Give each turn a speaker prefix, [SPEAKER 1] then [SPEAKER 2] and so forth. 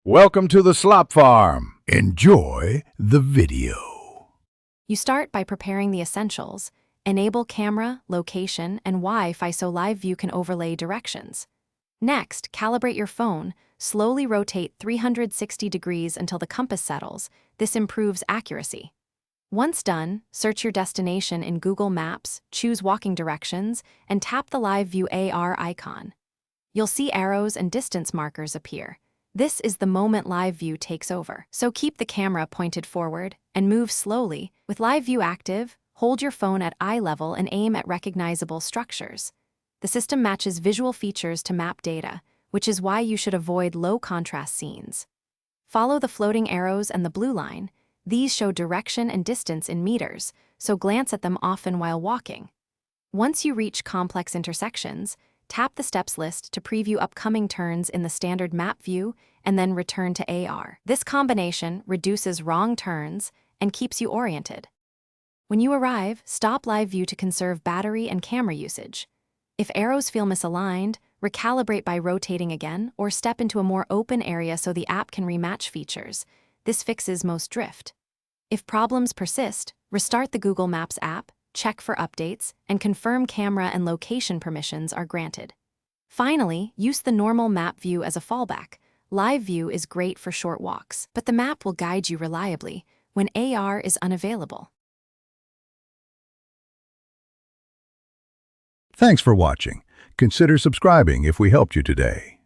[SPEAKER 1] Welcome to the Slop Farm. Enjoy the video.
[SPEAKER 2] You start by preparing the essentials. Enable camera, location, and Wi-Fi so live view can overlay directions. Next, calibrate your phone. Slowly rotate 360 degrees until the compass settles. This improves accuracy. Once done, search your destination in Google Maps, choose walking directions, and tap the Live View AR icon. You'll see arrows and distance markers appear. This is the moment Live View takes over. So keep the camera pointed forward and move slowly. With Live View active, hold your phone at eye level and aim at recognizable structures. The system matches visual features to map data, which is why you should avoid low-contrast scenes. Follow the floating arrows and the blue line. These show direction and distance in meters, so glance at them often while walking. Once you reach complex intersections, tap the steps list to preview upcoming turns in the standard map view and then return to AR. This combination reduces wrong turns and keeps you oriented. When you arrive, stop Live View to conserve battery and camera usage. If arrows feel misaligned, recalibrate by rotating again or step into a more open area so the app can rematch features. This fixes most drift. If problems persist, restart the Google Maps app, check for updates, and confirm camera and location permissions are granted. Finally, use the normal map view as a fallback. Live View is great for short walks, but the map will guide you reliably when AR is unavailable.
[SPEAKER 1] Thanks for watching. Consider subscribing if we helped you today.